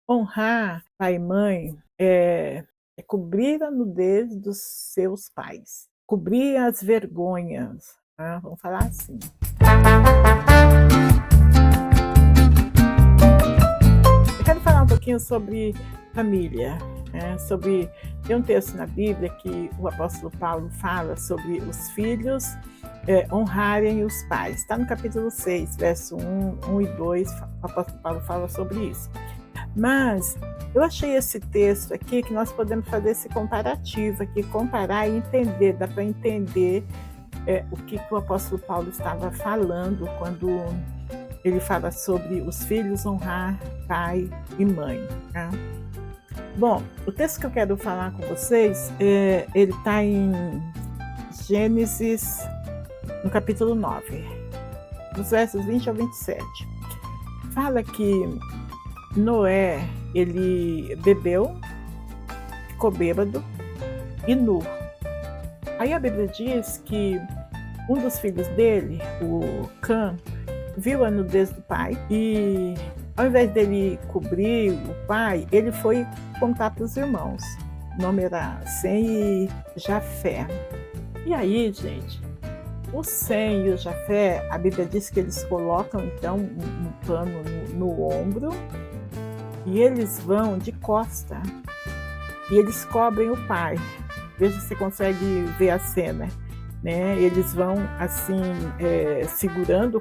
Honrar pai e mãe é cobrir a nudez dos seus pais, cobrir as vergonhas, tá, vamos falar assim. Eu quero falar um pouquinho sobre família, sobre tem um texto na Bíblia que o apóstolo Paulo fala sobre os filhos, honrarem os pais. Está no capítulo 6, verso 1 e 2, o apóstolo Paulo fala sobre isso. Mas eu achei esse texto aqui que nós podemos fazer esse comparativo aqui, comparar e entender, dá para entender o que o apóstolo Paulo estava falando quando ele fala sobre os filhos honrar pai e mãe. Tá? Bom, o texto que eu quero falar com vocês, ele está em Gênesis, no capítulo 9, dos versos 20 ao 27. Fala que Noé, ele bebeu, ficou bêbado e nu. Aí a Bíblia diz que um dos filhos dele, o Cã, viu a nudez do pai e, ao invés dele cobrir o pai, ele foi contar para os irmãos. O nome era Sem e Jafé. E aí, gente, o Sem e o Jafé, a Bíblia diz que eles colocam então um pano no ombro e eles vão de costa e eles cobrem o pai. Veja se você consegue ver a cena. Né? Eles vão assim, segurando,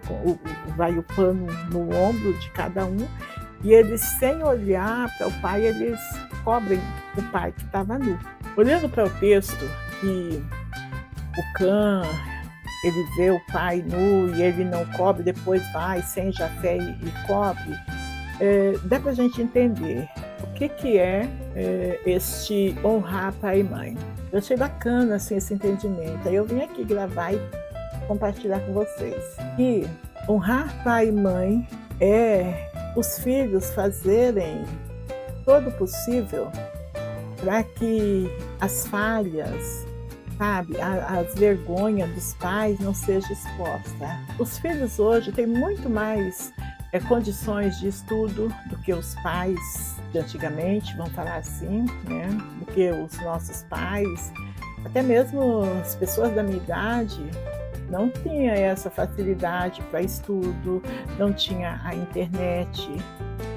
vai o pano no ombro de cada um, e eles, sem olhar para o pai, eles cobrem o pai que estava nu. Olhando para o texto, que o Cã, ele vê o pai nu e ele não cobre, depois vai sem Jafé e cobre, dá para a gente entender o que é este honrar pai e mãe. Eu achei bacana assim, esse entendimento. Aí eu vim aqui gravar e compartilhar com vocês. E honrar pai e mãe é os filhos fazerem todo o possível para que as falhas, sabe, as vergonhas dos pais não sejam expostas. Os filhos hoje têm muito mais condições de estudo do que os pais de antigamente, vamos falar assim, né? Do que os nossos pais, até mesmo as pessoas da minha idade não tinham essa facilidade para estudo, não tinha a internet.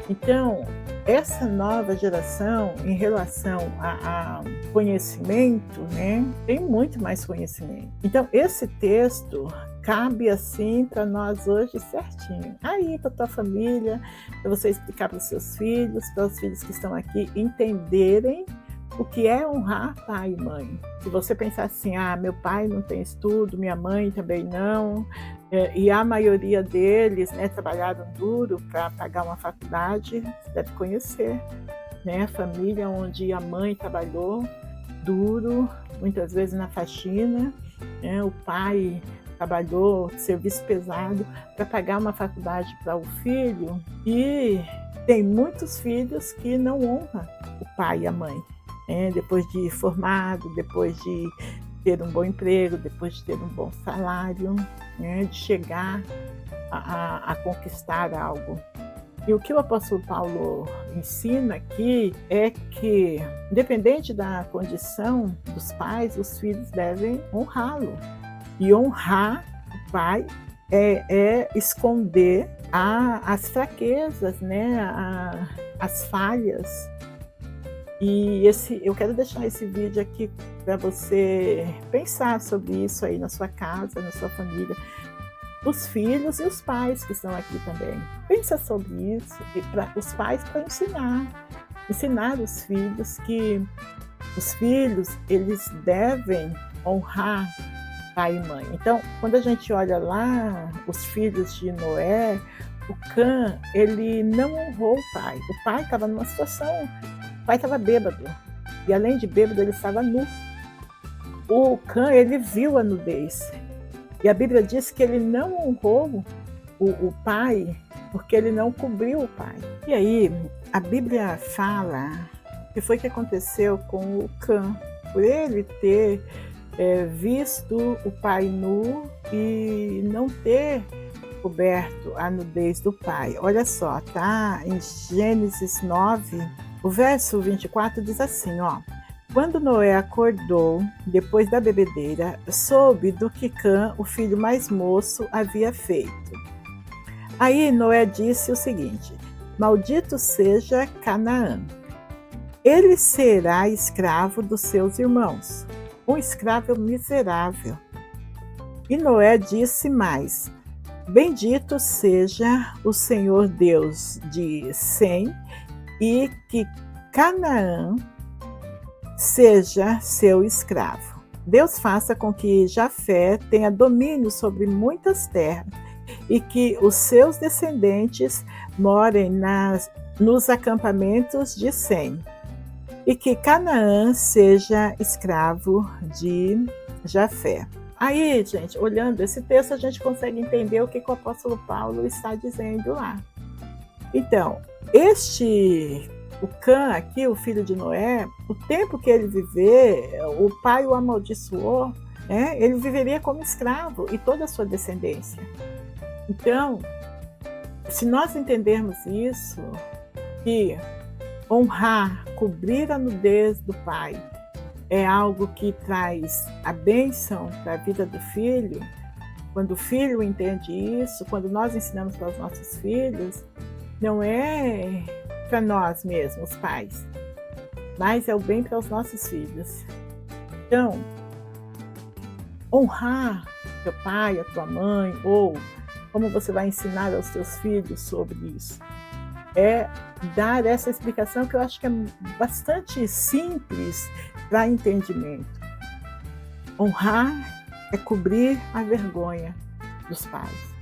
Então, essa nova geração, em relação a conhecimento, né, tem muito mais conhecimento. Então, esse texto cabe assim para nós hoje certinho. Aí para a tua família, para você explicar para os seus filhos, para os filhos que estão aqui entenderem o que é honrar pai e mãe. Se você pensar assim, meu pai não tem estudo, minha mãe também não, e a maioria deles, né, trabalharam duro para pagar uma faculdade, você deve conhecer, né, a família onde a mãe trabalhou duro, muitas vezes na faxina, né, o pai trabalhou serviço pesado para pagar uma faculdade para o filho, e tem muitos filhos que não honram o pai e a mãe, depois de formado, depois de ter um bom emprego, depois de ter um bom salário, de chegar a conquistar algo. E o que o apóstolo Paulo ensina aqui é que, independente da condição dos pais, os filhos devem honrá-lo. E honrar o pai é esconder as fraquezas, né? As falhas. E eu quero deixar esse vídeo aqui para você pensar sobre isso aí na sua casa, na sua família. Os filhos e os pais que estão aqui também. Pensa sobre isso, e os pais para ensinar os filhos que os filhos eles devem honrar pai e mãe. Então, quando a gente olha lá os filhos de Noé, o Cã, ele não honrou o pai. O pai estava numa situação, o pai estava bêbado, e além de bêbado, ele estava nu. O Cã, ele viu a nudez, e a Bíblia diz que ele não honrou o pai, porque ele não cobriu o pai. E aí, a Bíblia fala que foi que aconteceu com o Cã, por ele ter visto o pai nu e não ter descoberto a nudez do pai. Olha só, tá? Em Gênesis 9, o verso 24 diz assim, ó. Quando Noé acordou, depois da bebedeira, soube do que Cã, o filho mais moço, havia feito. Aí Noé disse o seguinte: maldito seja Canaã. Ele será escravo dos seus irmãos, um escravo miserável. E Noé disse mais: bendito seja o Senhor Deus de Sem, e que Canaã seja seu escravo. Deus faça com que Jafé tenha domínio sobre muitas terras e que os seus descendentes morem nos acampamentos de Sem, e que Canaã seja escravo de Jafé. Aí, gente, olhando esse texto, a gente consegue entender o que o apóstolo Paulo está dizendo lá. Então, o Cã aqui, o filho de Noé, o tempo que ele viver, o pai o amaldiçoou, né? Ele viveria como escravo e toda a sua descendência. Então, se nós entendermos isso, que honrar, cobrir a nudez do pai é algo que traz a bênção para a vida do filho, quando o filho entende isso, quando nós ensinamos para os nossos filhos, não é para nós mesmos, pais, mas é o bem para os nossos filhos. Então, honrar teu pai, a tua mãe, ou como você vai ensinar aos teus filhos sobre isso, é dar essa explicação que eu acho que é bastante simples para entendimento. Honrar é cobrir a vergonha dos pais.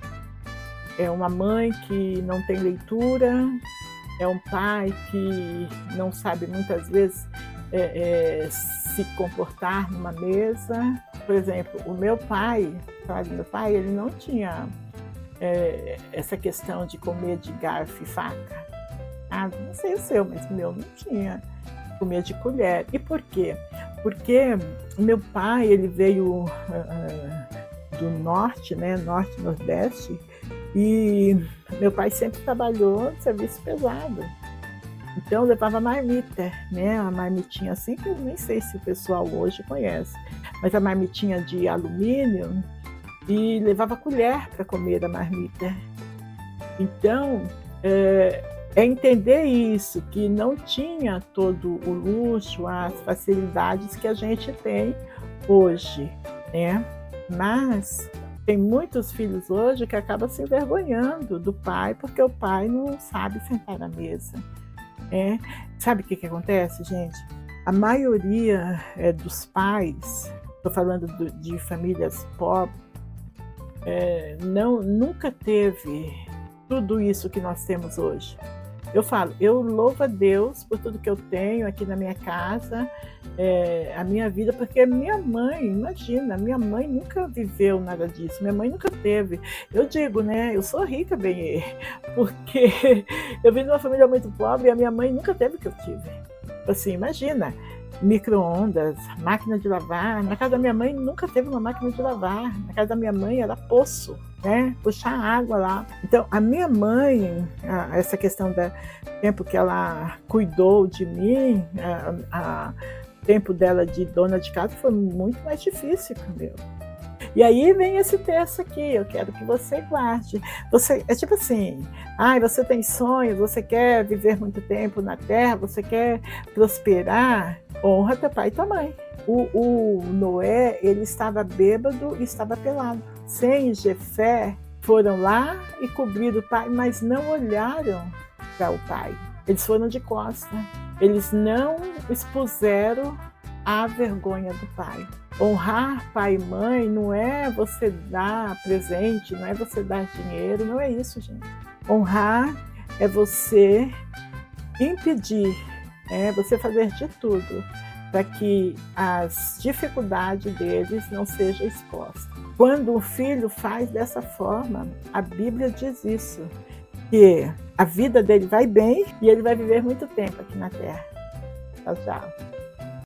É uma mãe que não tem leitura, é um pai que não sabe muitas vezes se comportar numa mesa. Por exemplo, o meu pai, ele não tinha essa questão de comer de garfo e faca. Não sei o seu, mas o meu não tinha. Comia de colher. E por quê? Porque meu pai, ele veio do norte, né, norte-nordeste, e meu pai sempre trabalhou no serviço pesado. Então levava marmita, né, uma marmitinha assim, que eu nem sei se o pessoal hoje conhece, mas a marmitinha de alumínio, e levava colher para comer a marmita. Então, é entender isso, que não tinha todo o luxo, as facilidades que a gente tem hoje, né? Mas tem muitos filhos hoje que acabam se envergonhando do pai, porque o pai não sabe sentar na mesa. Sabe o que acontece, gente? A maioria dos pais, estou falando de famílias pobres, nunca teve tudo isso que nós temos hoje. Eu falo, eu louvo a Deus por tudo que eu tenho aqui na minha casa, a minha vida, porque minha mãe, imagina, minha mãe nunca viveu nada disso, minha mãe nunca teve. Eu digo, né, eu sou rica, bem, porque eu vim de uma família muito pobre e a minha mãe nunca teve o que eu tive. Assim, imagina, micro-ondas, máquina de lavar. Na casa da minha mãe nunca teve uma máquina de lavar. Na casa da minha mãe era poço, né? Puxar água lá. Então, a minha mãe, essa questão do tempo que ela cuidou de mim, o tempo dela de dona de casa foi muito mais difícil que o meu. E aí vem esse texto aqui, eu quero que você guarde. É tipo assim, você tem sonhos, você quer viver muito tempo na terra, você quer prosperar, honra teu pai e tua mãe. O Noé, ele estava bêbado e estava pelado. Sem e Jefé foram lá e cobriram o pai, mas não olharam para o pai. Eles foram de costa. Eles não expuseram a vergonha do pai. Honrar pai e mãe não é você dar presente, não é você dar dinheiro, não é isso, gente. Honrar é você impedir, você fazer de tudo para que as dificuldades deles não sejam expostas. Quando o filho faz dessa forma, a Bíblia diz isso, que a vida dele vai bem e ele vai viver muito tempo aqui na terra. Tchau, tchau.